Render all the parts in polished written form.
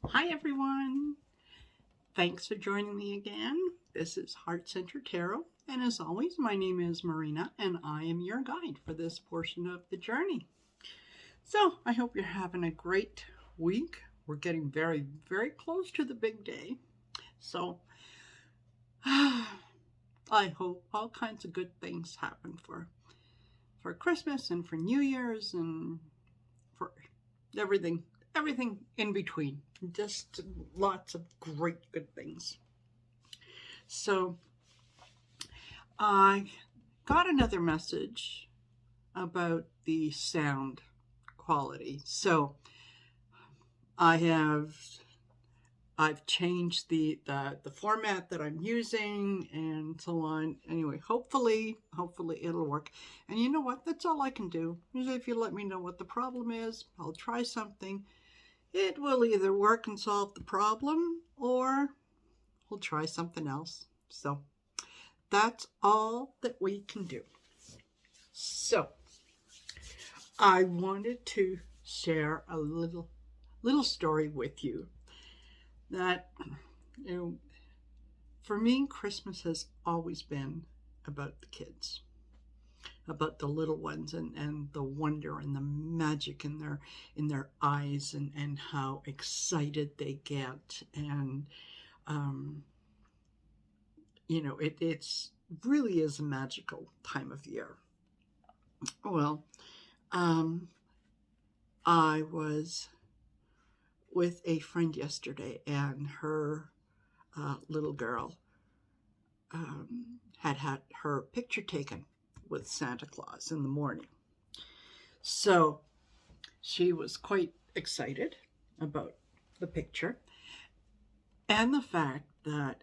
Hi everyone! Thanks for joining me again. This is Heart-Centered Tarot, and as always, my name is Marina, and I am your guide for this portion of the journey. So, I hope you're having a great week. We're getting very, very close to the big day. So, I hope all kinds of good things happen for Christmas and for New Year's and for everything in between. Just lots of great good things. So I got another message about the sound quality. So I've changed the format that I'm using and so on. Anyway, hopefully it'll work. And you know what? That's all I can do. Usually if you let me know what the problem is, I'll try something. It will either work and solve the problem or we'll try something else. So that's all that we can do. So I wanted to share a little story with you that, for me, Christmas has always been about the kids, about the little ones, and the wonder and the magic in their eyes, and how excited they get, and it's really is a magical time of year. Well, I was with a friend yesterday, and her little girl had her picture taken with Santa Claus in the morning. So she was quite excited about the picture and the fact that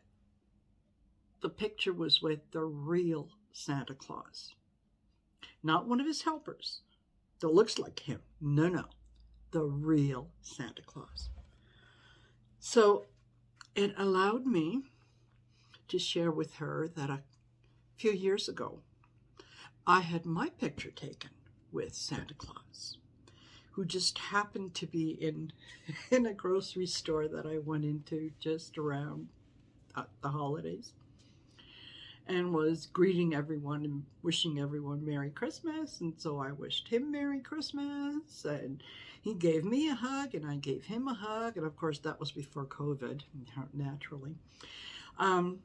the picture was with the real Santa Claus. Not one of his helpers that looks like him. No. The real Santa Claus. So it allowed me to share with her that a few years ago, I had my picture taken with Santa Claus, who just happened to be in a grocery store that I went into just around the holidays, and was greeting everyone and wishing everyone Merry Christmas. And so I wished him Merry Christmas, and he gave me a hug, and I gave him a hug. And of course, that was before COVID, naturally. And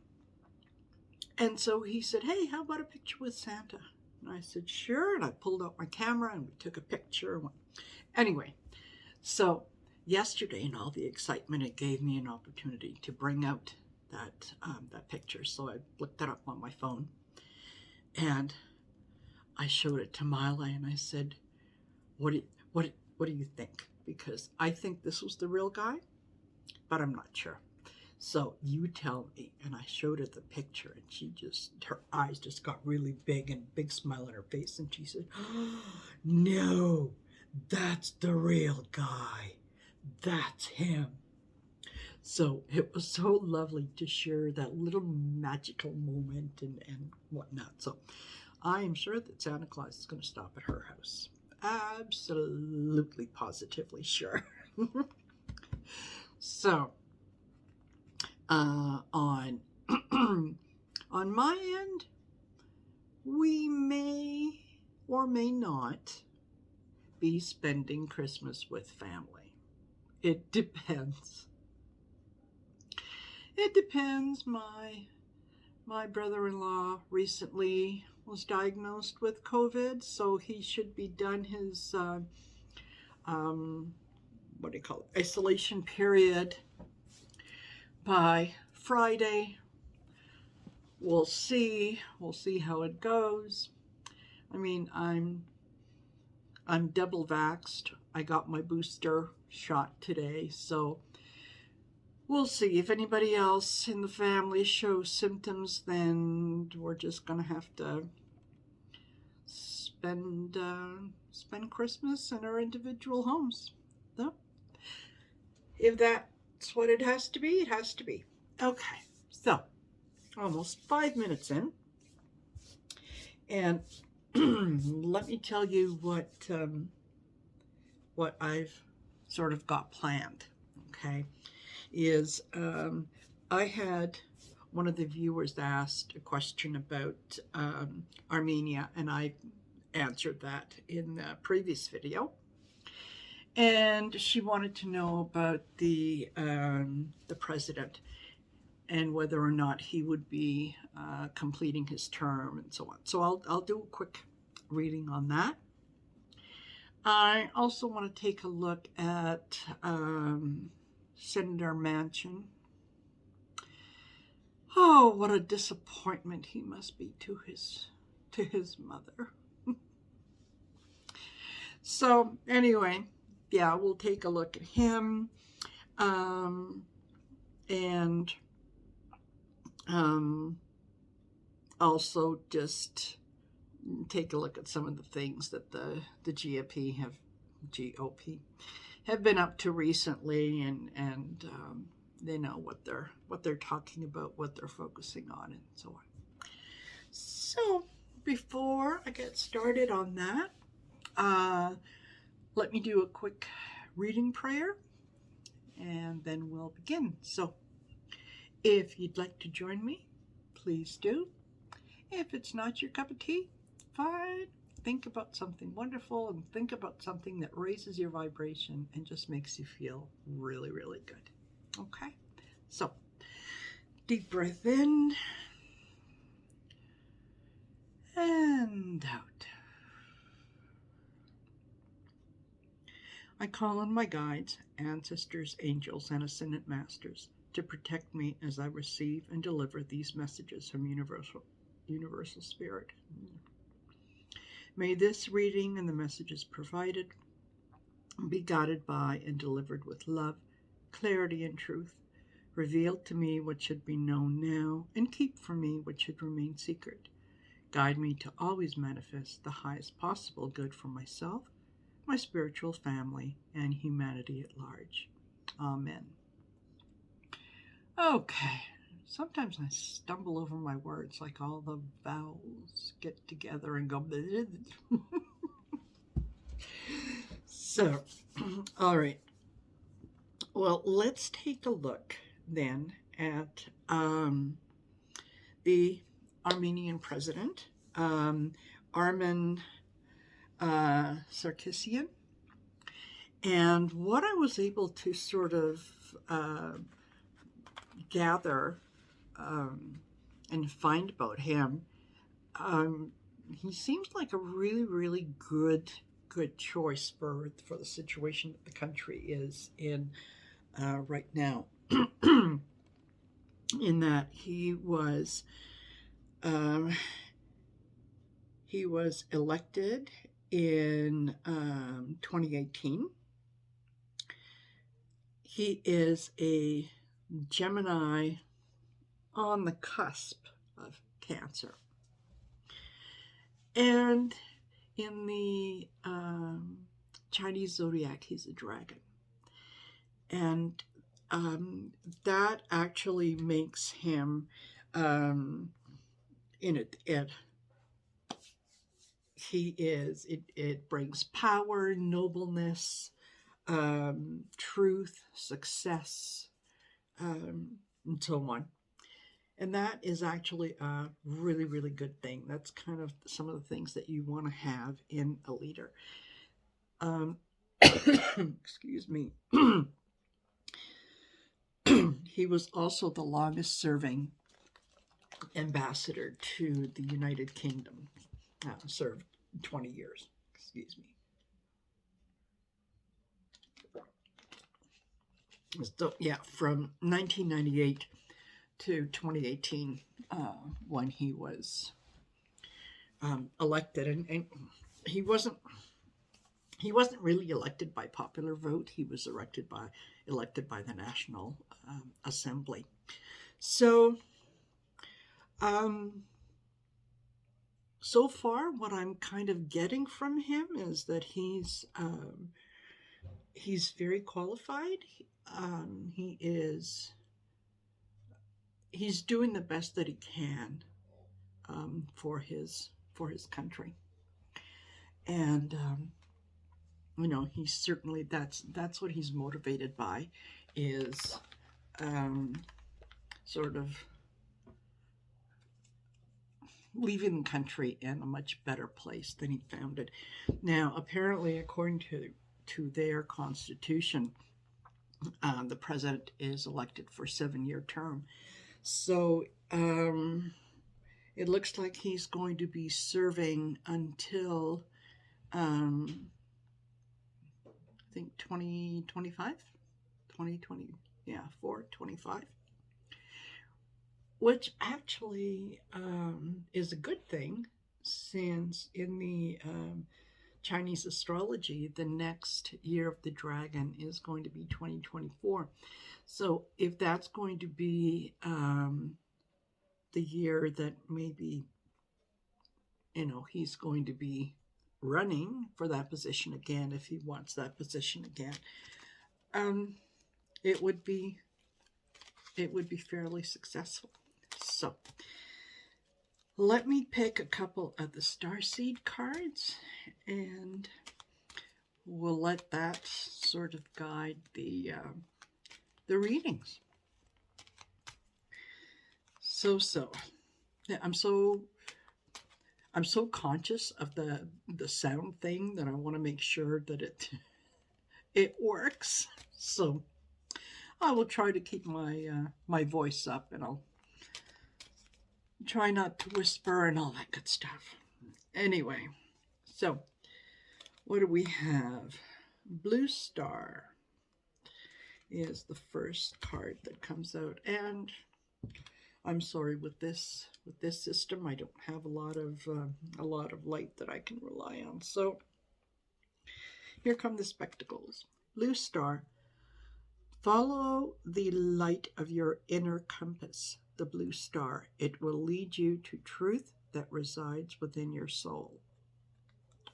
so he said, "Hey, how about a picture with Santa?" And I said, "Sure." And I pulled out my camera and we took a picture. Anyway, so yesterday, in all the excitement, it gave me an opportunity to bring out that picture. So I looked that up on my phone, and I showed it to Mila, and I said, what do you think? Because I think this was the real guy, but I'm not sure. So you tell me. And I showed her the picture, and her eyes just got really big, and big smile on her face, and she said, "Oh, no, that's the real guy. That's him." So it was so lovely to share that little magical moment and whatnot. So I am sure that Santa Claus is going to stop at her house. Absolutely, positively sure. So on on my end, we may or may not be spending Christmas with family. It depends. It depends. My brother-in-law recently was diagnosed with COVID, so he should be done his isolation period by Friday. We'll see how it goes. I mean, I'm double vaxxed. I got my booster shot today, so we'll see. If anybody else in the family shows symptoms, then we're just going to have to spend Christmas in our individual homes. So, if that's what it has to be, it has to be. Okay, so almost 5 minutes in, and let me tell you what I've sort of got planned. okay, is I had one of the viewers asked a question about Armenia, and I answered that in the previous video. And she wanted to know about the president and whether or not he would be completing his term and so on. So I'll do a quick reading on that. I also want to take a look at Senator Manchin. Oh, what a disappointment he must be to his mother. So anyway, yeah, we'll take a look at him, and also just take a look at some of the things that the GOP have been up to recently, and they know what they're talking about, what they're focusing on, and so on. So before I get started on that, let me do a quick reading prayer, and then we'll begin. So if you'd like to join me, please do. If it's not your cup of tea, fine. Think about something wonderful and think about something that raises your vibration and just makes you feel really, really good. Okay? So, deep breath in and out. I call on my guides, ancestors, angels, and ascended masters to protect me as I receive and deliver these messages from Universal Spirit. May this reading and the messages provided be guided by and delivered with love, clarity, and truth. Reveal to me what should be known now, and keep from me what should remain secret. Guide me to always manifest the highest possible good for myself, my spiritual family, and humanity at large. Amen. Okay. Sometimes I stumble over my words, like all the vowels get together and go. So, all right. Well, let's take a look then at the Armenian President, Armen Sarkisian. And what I was able to sort of gather and find about him, he seems like a really, really good choice for the situation that the country is in right now. In that he was elected in 2018. He is a Gemini on the cusp of Cancer. And in the Chinese zodiac, he's a dragon. And that actually makes him, it brings power, nobleness, truth, success, and so on. And that is actually a really, really good thing. That's kind of some of the things that you want to have in a leader. Excuse me. He was also the longest serving ambassador to the United Kingdom. Served 20 years. Excuse me. So, yeah, from 1998 to 2018, when he was elected, and he wasn't really elected by popular vote. He was elected by the National Assembly. So, so far, what I'm kind of getting from him is that he's very qualified. He's doing the best that he can for his country, and he's certainly, that's what he's motivated by, is sort of leaving the country in a much better place than he found it. Now, apparently, according to their constitution, the president is elected for a 7-year term. So it looks like he's going to be serving until I think 2025, 2020, 425, which actually is a good thing, since in the Chinese astrology, the next year of the dragon is going to be 2024. So if that's going to be the year that maybe, he's going to be running for that position again, if he wants that position again, it would be fairly successful. So let me pick a couple of the starseed cards, and we'll let that sort of guide the readings. Yeah, I'm so conscious of the sound thing that I want to make sure that it works. So I will try to keep my voice up, and I'll try not to whisper and all that good stuff. Anyway, so what do we have? Blue Star is the first card that comes out, and I'm sorry, with this system, I don't have a lot of light that I can rely on. So here come the spectacles. Blue Star. Follow the light of your inner compass, the blue star. It will lead you to truth that resides within your soul.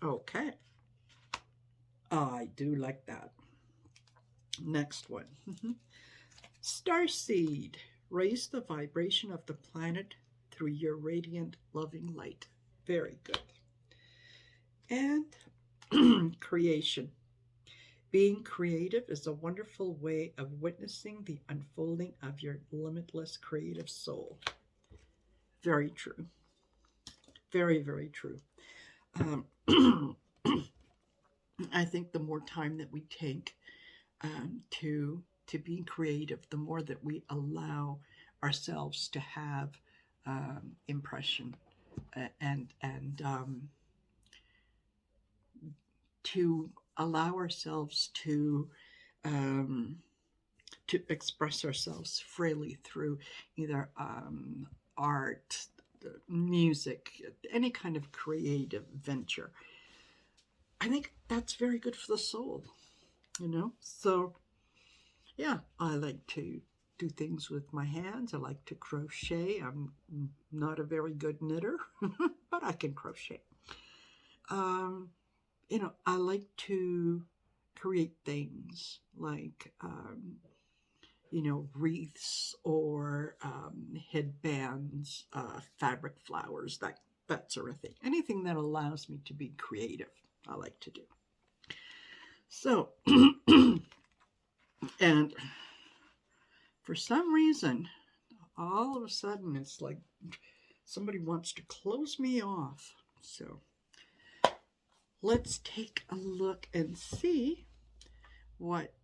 Okay. I do like that. Next one. Starseed. Raise the vibration of the planet through your radiant, loving light. Very good. And creation. Being creative is a wonderful way of witnessing the unfolding of your limitless creative soul. Very true. Very, very true. I think the more time that we take to be creative, the more that we allow ourselves to have impression and to allow ourselves to express ourselves freely through either art, music, any kind of creative venture. I think that's very good for the soul, So, yeah, I like to do things with my hands. I like to crochet. I'm not a very good knitter, but I can crochet. I like to create things like, wreaths or headbands, fabric flowers, that sort of thing. Anything that allows me to be creative, I like to do. So, and for some reason, all of a sudden, it's like somebody wants to close me off. So let's take a look and see what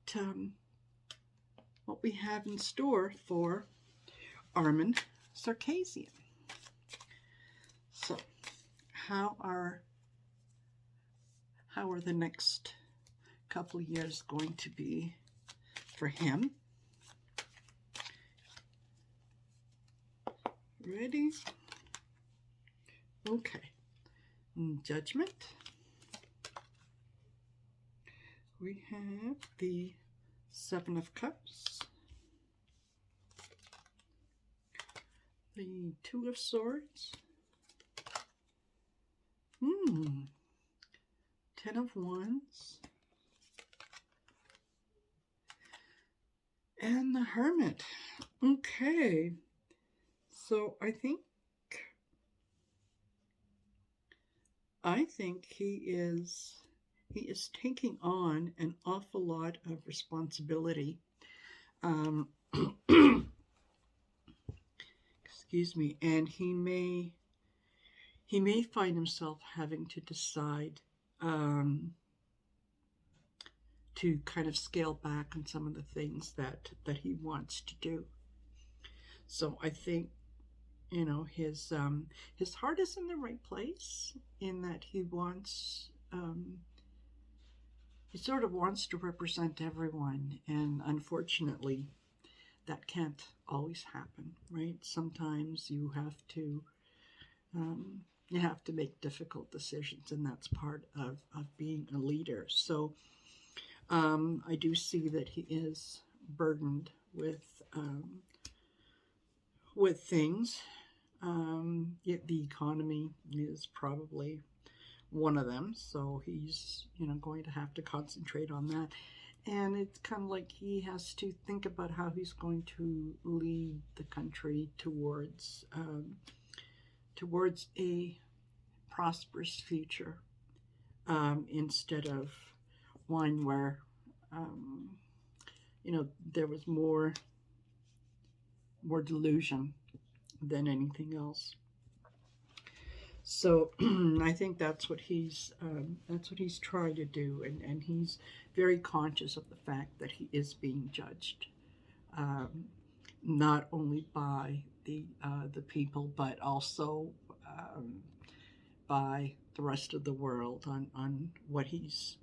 we have in store for Armenian Circassian. So, how are the next couple of years going to be for him? Ready? Okay. Judgment. We have the Seven of Cups, the Two of Swords, Ten of Wands, and the Hermit. Okay, so I think he is taking on an awful lot of responsibility. Excuse me, and he may find himself having to decide to kind of scale back on some of the things that he wants to do. So I think, you know, his heart is in the right place, in that he wants, he sort of wants to represent everyone, and unfortunately that can't always happen, right? Sometimes you have to make difficult decisions, and that's part of being a leader. So I do see that he is burdened with things. Yet the economy is probably one of them, so he's, you know, going to have to concentrate on that. And it's kind of like he has to think about how he's going to lead the country towards a prosperous future, instead of one where, you know, there was more delusion than anything else. So I think that's what he's trying to do, and he's very conscious of the fact that he is being judged, not only by the people, but also by the rest of the world on what he's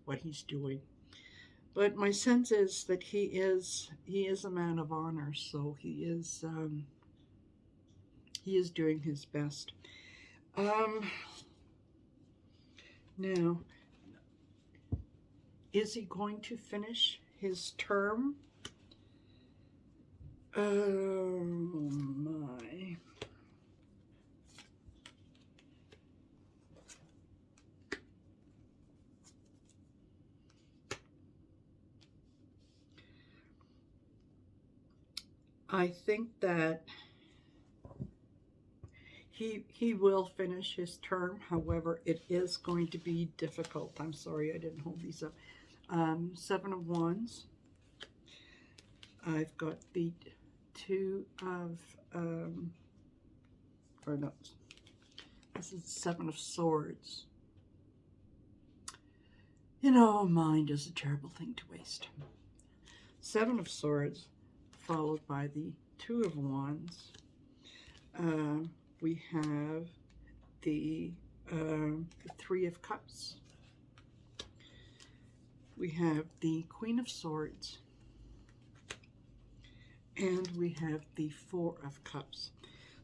doing. But my sense is that he is a man of honor, so he is doing his best. Now, is he going to finish his term? Oh my. I think that he will finish his term. However, it is going to be difficult. I'm sorry I didn't hold these up. 7 of Wands. I've got the 2 of, or no, this is 7 of Swords. You know, mind is a terrible thing to waste. 7 of Swords, followed by the 2 of Wands. We have the 3 of Cups. We have the Queen of Swords. And we have the 4 of Cups.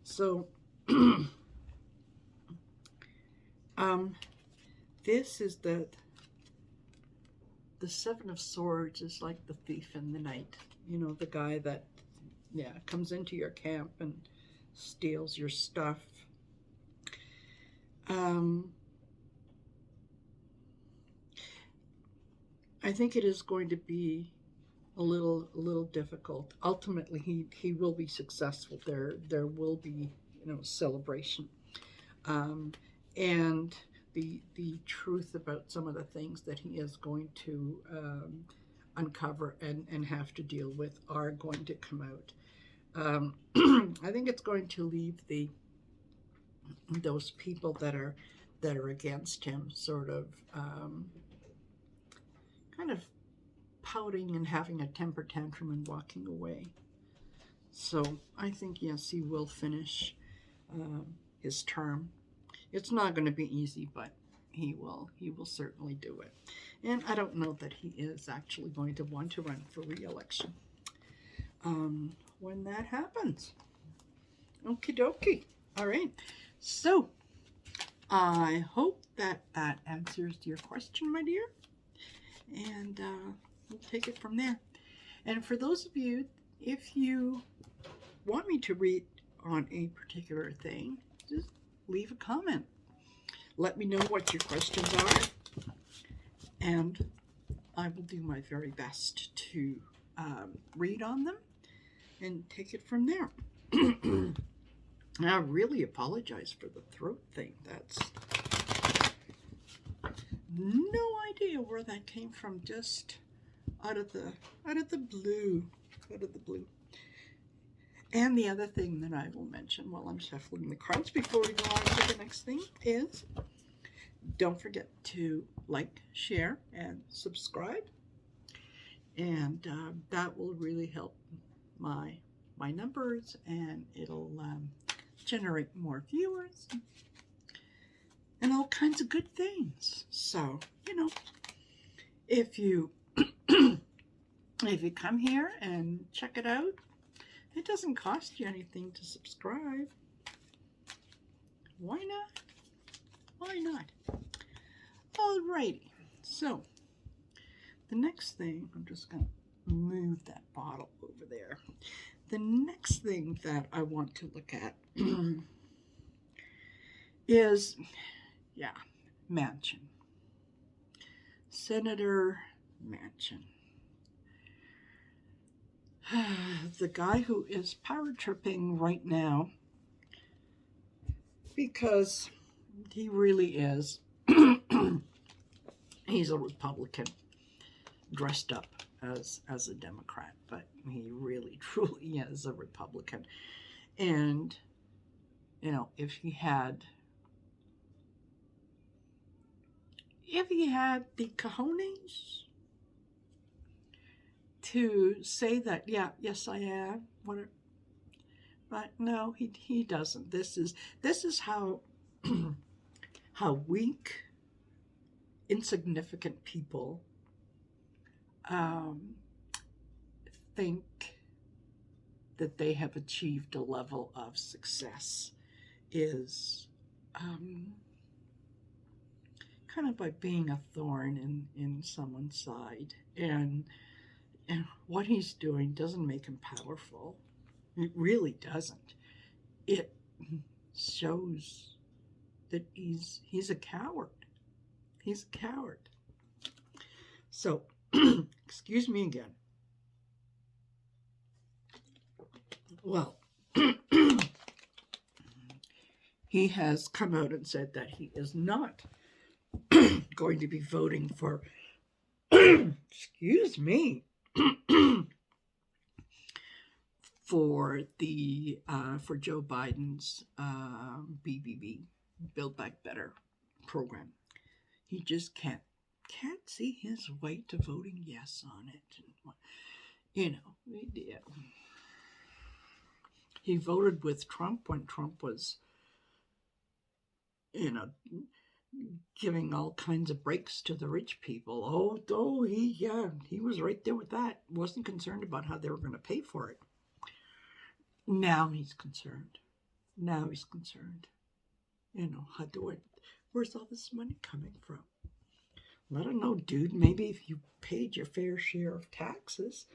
So, this is the 7 of Swords is like the thief in the night. You know, the guy that, comes into your camp and steals your stuff. I think it is going to be a little difficult. Ultimately, he will be successful. There will be, you know, celebration, and the truth about some of the things that he is going to uncover and have to deal with are going to come out. I think it's going to leave those people that are against him sort of kind of pouting and having a temper tantrum and walking away. So I think, yes, he will finish his term. It's not going to be easy, but he will certainly do it. And I don't know that he is actually going to want to run for re-election when that happens. Okie dokie. All right. So I hope that answers your question, my dear. And we'll take it from there. And for those of you, if you want me to read on a particular thing, just leave a comment. Let me know what your questions are, and I will do my very best to read on them and take it from there. I really apologize for the throat thing. That's no idea where that came from, just out of the blue. And the other thing that I will mention while I'm shuffling the cards before we go on to the next thing is, don't forget to like, share, and subscribe. And that will really help my numbers, and it'll generate more viewers and all kinds of good things. So, if you if you come here and check it out, it doesn't cost you anything to subscribe. Why not? Why not? Alrighty. So, the next thing, I'm just going to move that bottle over there. The next thing that I want to look at is, Manchin. Senator Manchin. The guy who is power tripping right now, because he really is. He's a Republican dressed up as a Democrat, but he really truly is a Republican. And if he had the cojones to say that, yes I am, whatever, but no, he doesn't. This is how how weak, insignificant people think that they have achieved a level of success, is kind of by being a thorn in someone's side. And what he's doing doesn't make him powerful. It really doesn't. It shows that he's a coward. He's a coward. So, excuse me again. Well, he has come out and said that he is not going to be voting for, excuse me, for Joe Biden's BBB, Build Back Better program. He just can't see his way to voting yes on it. He voted with Trump when Trump was, giving all kinds of breaks to the rich people. He was right there with that. Wasn't concerned about how they were going to pay for it. Now he's concerned. Where's all this money coming from? I don't know, dude. Maybe if you paid your fair share of taxes.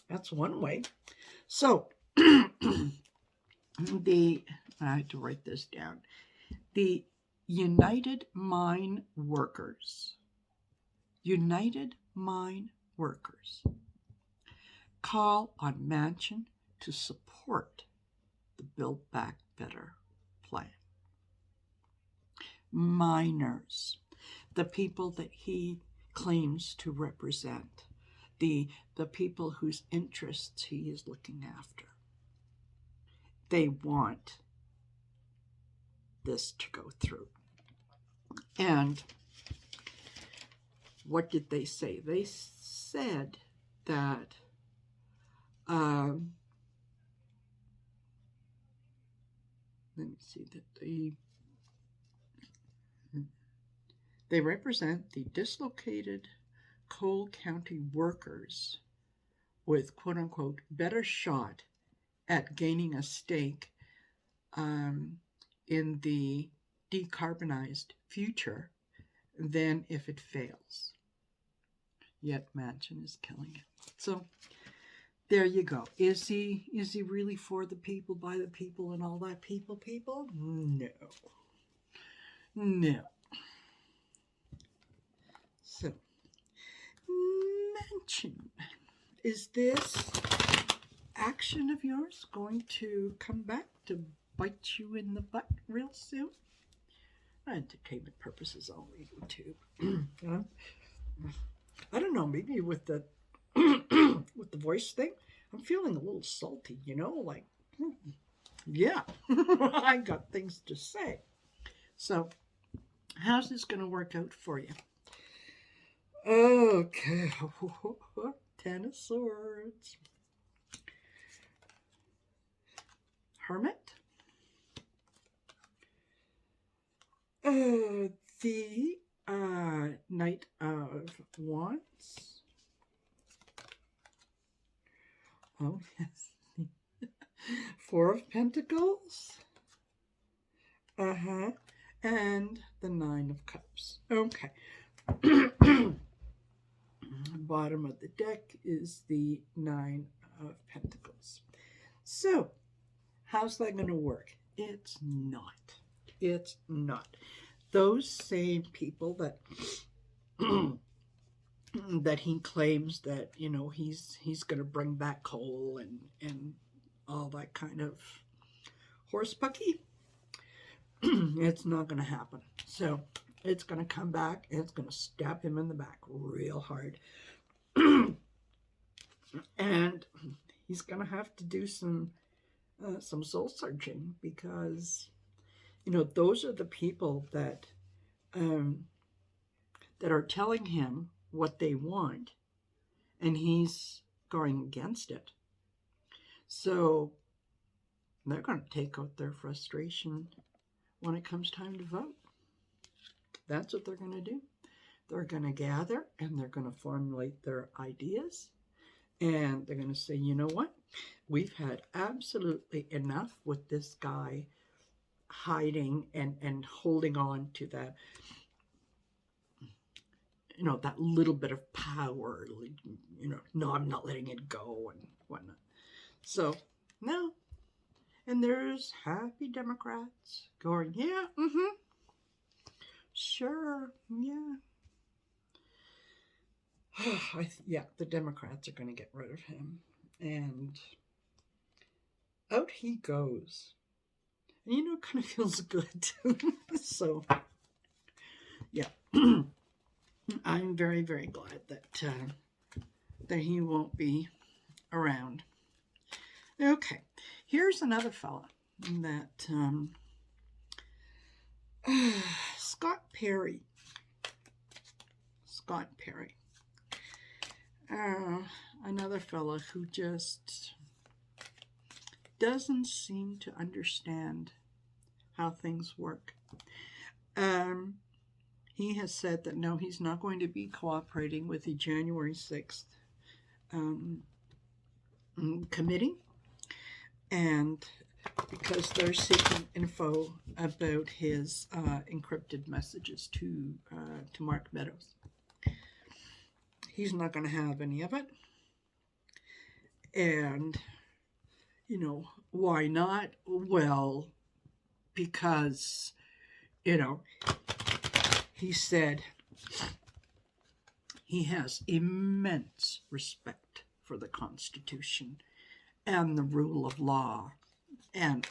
That's one way. So, I had to write this down. The United Mine Workers call on Manchin to support the Build Back Better plan. Miners, the people that he claims to represent, the people whose interests he is looking after. They want this to go through. And what did they say? They said that let me see, that they represent the dislocated coal county workers with quote-unquote better shot at gaining a stake in the decarbonized future than if it fails. Yet Manchin is killing it. So there you go. Is he really for the people, by the people, and all that people? No. So, Manchin, is this action of yours going to come back to bite you in the butt real soon? entertainment purposes only, YouTube. I don't know, maybe with the with the voice thing, I'm feeling a little salty, like, yeah, I got things to say. So, how's this going to work out for you? Okay, 10 of Swords. Hermit. The Knight of Wands. Oh, yes. Four of Pentacles. And the Nine of Cups. Okay. Bottom of the deck is the Nine of Pentacles. So, how's that going to work? It's not. It's not. Those same people that that he claims that, he's going to bring back coal and all that kind of horsepucky, it's not going to happen. So it's going to come back and it's going to stab him in the back real hard. And he's going to have to do some soul searching, because those are the people that that are telling him what they want, and he's going against it. So they're going to take out their frustration when it comes time to vote. That's what they're going to do. They're going to gather and they're going to formulate their ideas, and they're going to say, you know what? We've had absolutely enough with this guy hiding and holding on to that, that little bit of power, no, I'm not letting it go and whatnot. So, no. And there's happy Democrats going, yeah, sure, yeah. Yeah, the Democrats are going to get rid of him. And out he goes. And it kind of feels good. So, yeah. I'm very, very glad that he won't be around. Okay, here's another fella that Scott Perry. Another fella who just doesn't seem to understand how things work. He has said that no, he's not going to be cooperating with the January 6th committee, and because they're seeking info about his encrypted messages to Mark Meadows. He's not going to have any of it. And, why not? Well, because, he said he has immense respect for the Constitution and the rule of law. And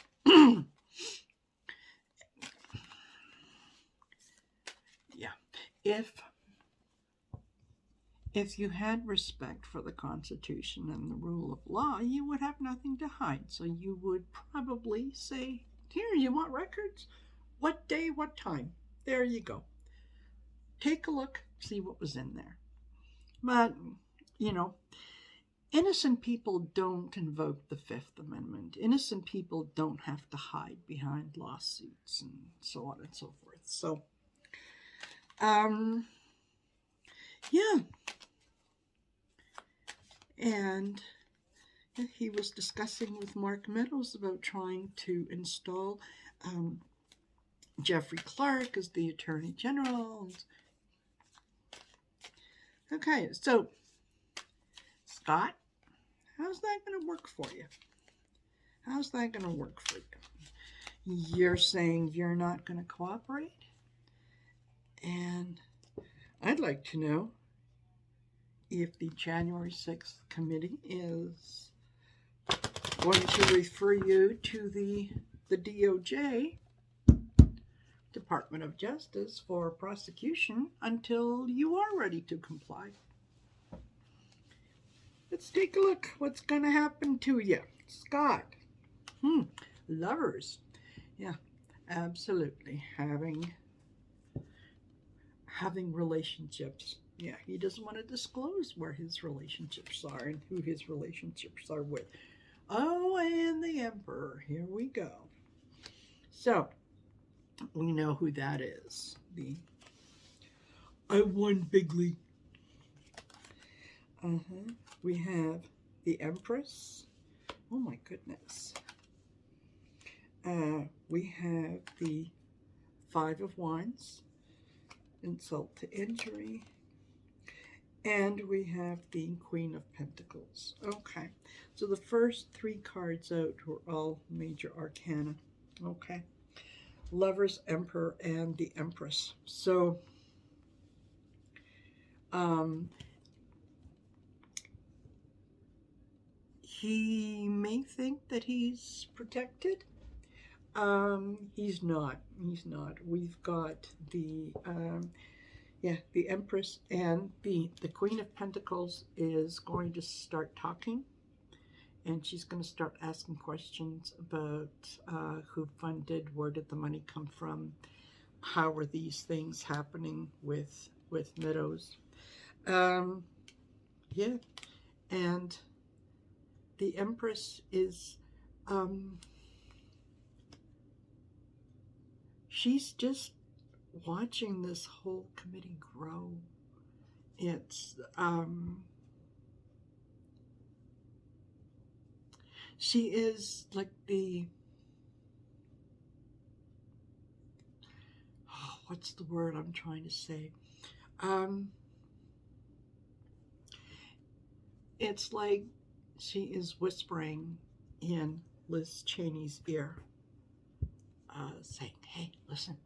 yeah, if you had respect for the Constitution and the rule of law, you would have nothing to hide. So you would probably say, here, you want records? What day, what time? There you go. Take a look, see what was in there. But, innocent people don't invoke the Fifth Amendment. Innocent people don't have to hide behind lawsuits and so on and so forth. So, yeah. And he was discussing with Mark Meadows about trying to install Jeffrey Clark as the Attorney General. Okay, so, Scott, how's that going to work for you? How's that going to work for you? You're saying you're not going to cooperate? And I'd like to know if the January 6th committee is going to refer you to the DOJ Department of Justice for prosecution until you are ready to comply. Let's take a look. What's going to happen to you? Scott. Lovers. Yeah, absolutely. Having relationships. Yeah, he doesn't want to disclose where his relationships are and who his relationships are with. Oh, and the Emperor. Here we go. So, we know who that is. I won bigly. We have the Empress. Oh my goodness. We have the Five of Wands, insult to injury. And we have the Queen of Pentacles. Okay, so the first three cards out were all major arcana. Okay, Lovers, Emperor, and the Empress. So, he may think that he's protected. He's not. He's not. We've got the the Empress, and the Queen of Pentacles is going to start talking, and she's going to start asking questions about who funded, where did the money come from, how are these things happening with Meadows. Yeah, and the Empress is she's just watching this whole committee grow. It's she is like the what's the word I'm trying to say? It's like she is whispering in Liz Cheney's ear, saying, hey, listen,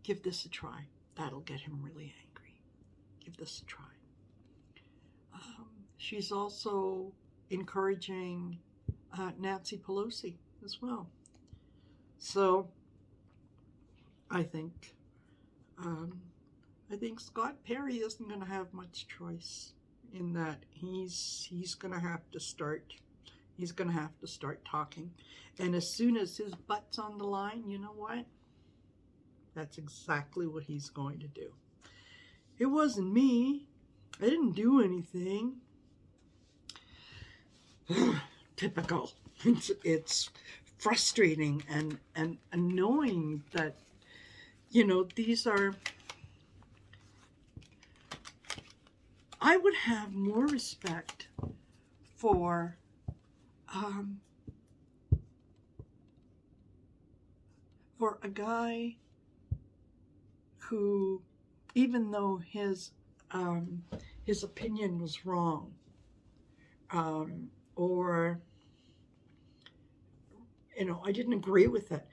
give this a try. That'll get him really angry. Give this a try. She's also encouraging Nancy Pelosi as well. So I think Scott Perry isn't going to have much choice in that. He's going to have to start. He's going to have to start talking, and as soon as his butt's on the line, you know what? That's exactly what he's going to do. It wasn't me. I didn't do anything. Typical. It's frustrating and annoying that, these are... I would have more respect for a guy who, even though his opinion was wrong, or I didn't agree with it,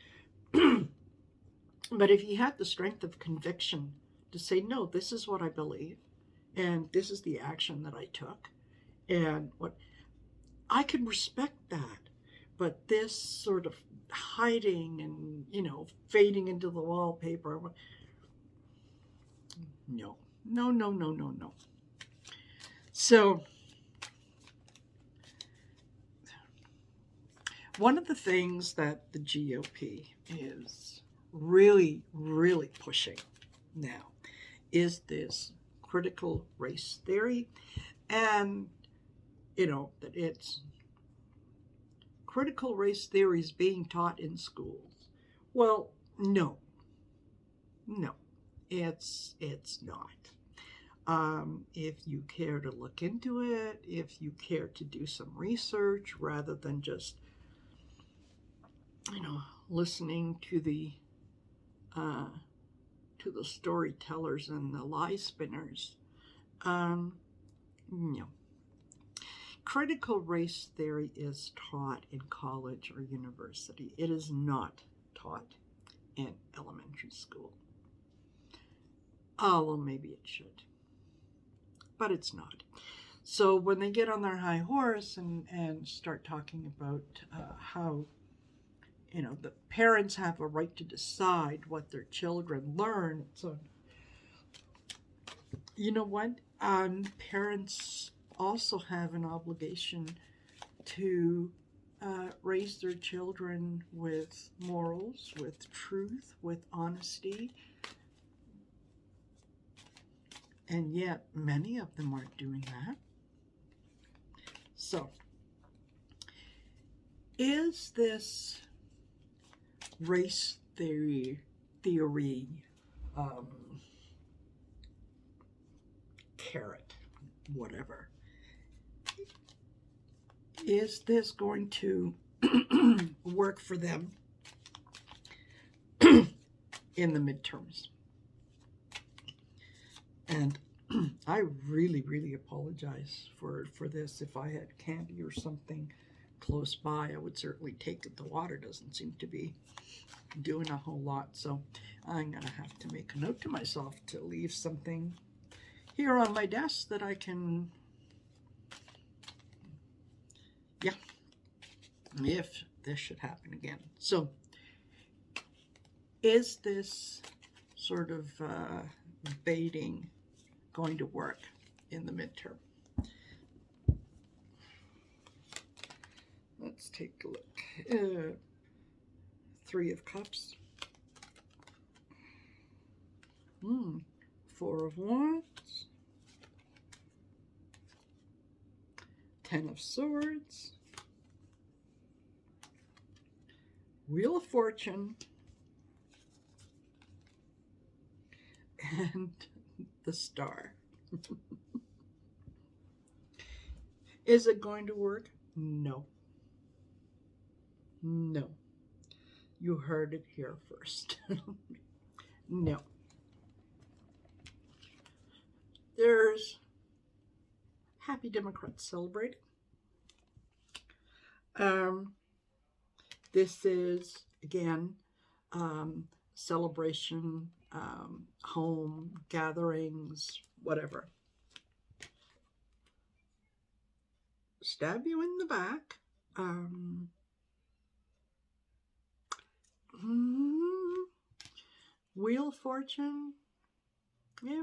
but if he had the strength of conviction to say, no, this is what I believe, and this is the action that I took, and what I could respect that. But this sort of hiding and fading into the wallpaper, no. So one of the things that the GOP is really, really pushing now is this critical race theory, and that it's critical race theories being taught in schools. Well, no, it's not. If you care to look into it, if you care to do some research rather than just listening to the storytellers and the lie spinners, no. Critical race theory is taught in college or university. It is not taught in elementary school. Oh, well, maybe it should, but it's not. So when they get on their high horse and start talking about how the parents have a right to decide what their children learn. So, you know what? Parents also have an obligation to raise their children with morals, with truth, with honesty. And yet, many of them aren't doing that. So, is this race theory carrot, whatever, is this going to work for them in the midterms? And I really, really apologize for this. If I had candy or something close by, I would certainly take it. The water doesn't seem to be doing a whole lot, so I'm going to have to make a note to myself to leave something here on my desk that I can, if this should happen again. So, is this sort of baiting going to work in the midterm? Let's take a look. 3 of Cups. 4 of Wands. 10 of Swords. Wheel of Fortune. And the Star. Is it going to work? No. No. You heard it here first. No. There's happy Democrats celebrating. This is, again, celebration, home, gatherings, whatever. Stab you in the back. Wheel of Fortune,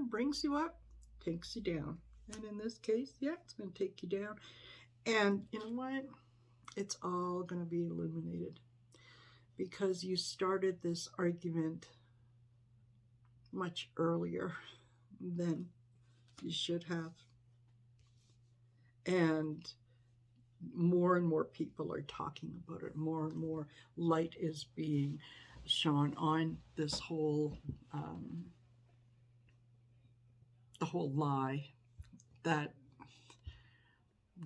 brings you up, takes you down. And in this case, it's going to take you down. And you know what? It's all going to be illuminated because you started this argument much earlier than you should have. And more people are talking about it. More and more light is being shone on this whole, the whole lie that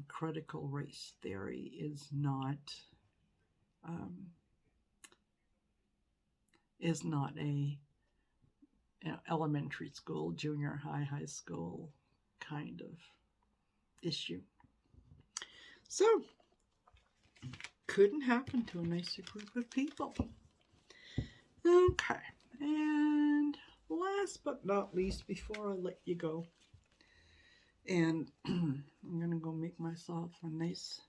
critical race theory is not a elementary school, junior high, high school kind of issue. So, couldn't happen to a nicer group of people. Okay, and last but not least, before I let you go, and I'm going to go make myself a nice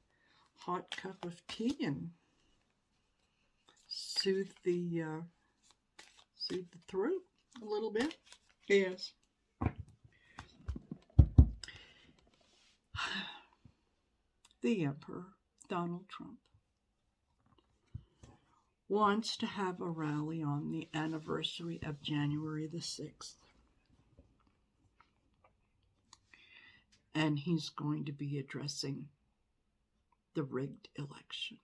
hot cup of tea and soothe the throat a little bit. Yes. The Emperor, Donald Trump, wants to have a rally on the anniversary of January the 6th. And he's going to be addressing the rigged election.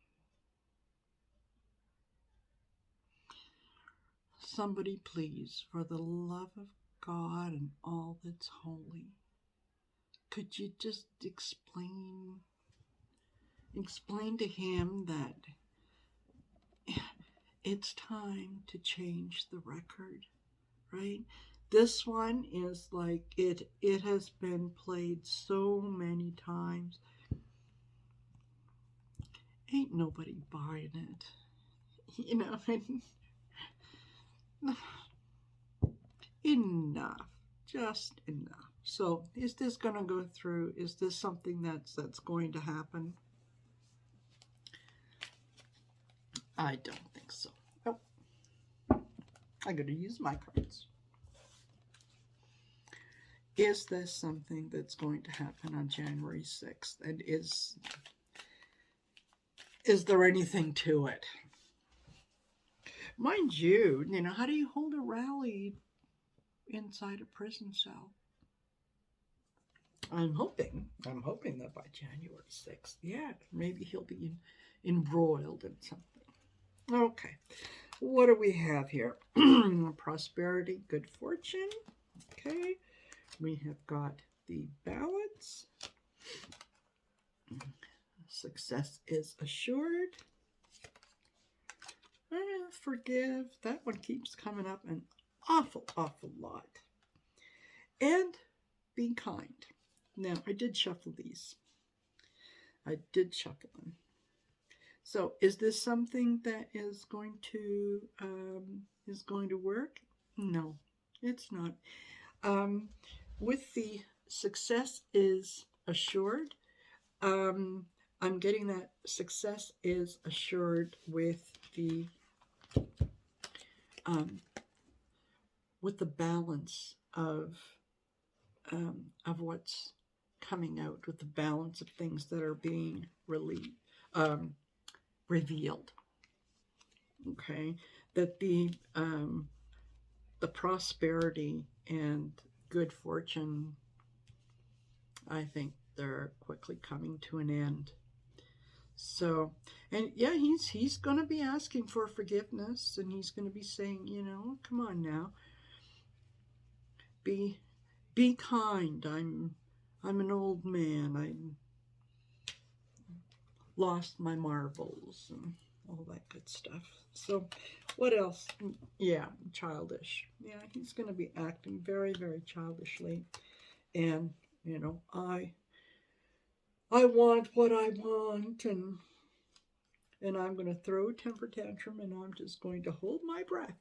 Somebody please, for the love of God and all that's holy, could you just explain to him that it's time to change the record, right? This one is like, it has been played so many times. Ain't nobody buying it. Enough. Just enough. So, is this going to go through? Is this something that's going to happen? I don't think So, oh, I'm going to use my cards. Is this something that's going to happen on January 6th? And is there anything to it? Mind you, how do you hold a rally inside a prison cell? I'm hoping that by January 6th, maybe he'll be embroiled in something. Okay, what do we have here? Prosperity, good fortune. Okay, we have got the balance. Success is assured. Forgive. That one keeps coming up an awful lot. And be kind. Now, I did shuffle these. I did shuffle them. So, is this something that is going to work? No, it's not. With the success is assured, I'm getting that success is assured with the balance of what's coming out, with the balance of things that are being revealed. Okay, that the prosperity and good fortune, I think they're quickly coming to an end. So, and he's going to be asking for forgiveness, and he's going to be saying, come on now, be kind. I'm an old man. I lost my marbles and all that good stuff. So, what else? Yeah, childish. Yeah, he's going to be acting very, very childishly, and I want what I want, and I'm going to throw a temper tantrum, and I'm just going to hold my breath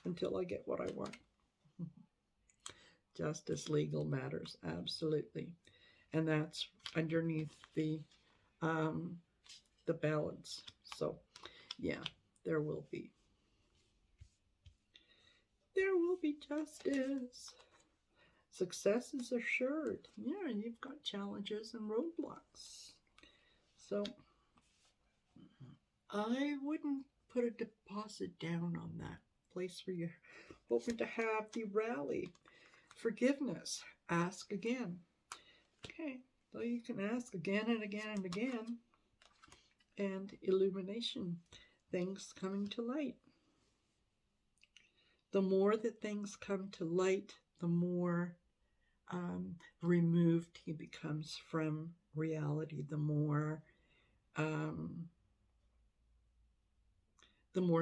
until I get what I want. Justice, legal matters, absolutely. And that's underneath the balance. So, there will be justice. Success is assured. Yeah, you've got challenges and roadblocks. So, I wouldn't put a deposit down on that place where you're hoping to have the rally. Forgiveness. Ask again. Okay, so you can ask again and again and again. And illumination. Things coming to light. The more that things come to light, the more removed he becomes from reality. The more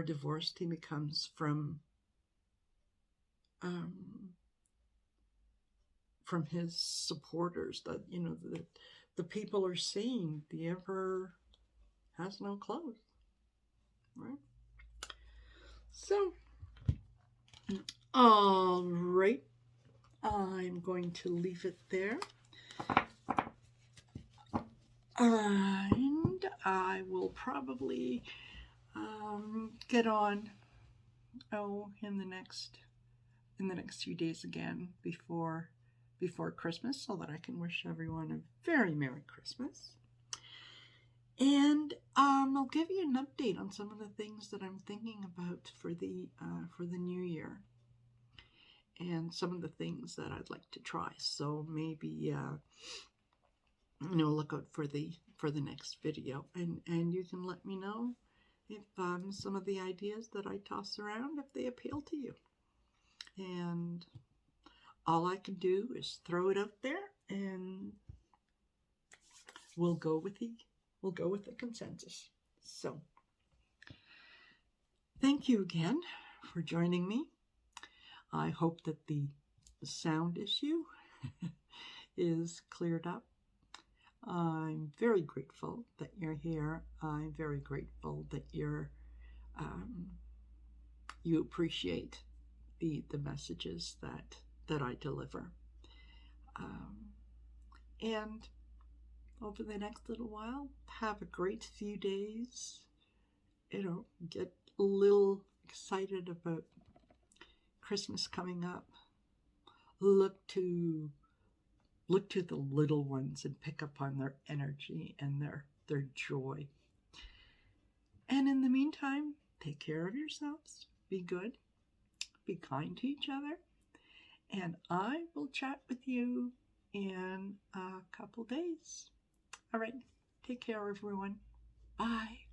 divorced he becomes from his supporters. That the people are seeing the emperor has no clothes, right? So, all right, I'm going to leave it there. And I will probably get on in the next few days again before Christmas, so that I can wish everyone a very Merry Christmas. And I'll give you an update on some of the things that I'm thinking about for the new year, and some of the things that I'd like to try. So maybe look out for the next video, and you can let me know if some of the ideas that I toss around, if they appeal to you. And all I can do is throw it out there, and we'll go with the consensus. So, thank you again for joining me. I hope that the sound issue is cleared up. I'm very grateful that you're here. I'm very grateful that you appreciate the messages that I deliver. And over the next little while, have a great few days. Get a little excited about Christmas coming up, look to the little ones and pick up on their energy and their joy. And in the meantime, take care of yourselves. Be good. Be kind to each other. And I will chat with you in a couple days. All right. Take care, everyone. Bye.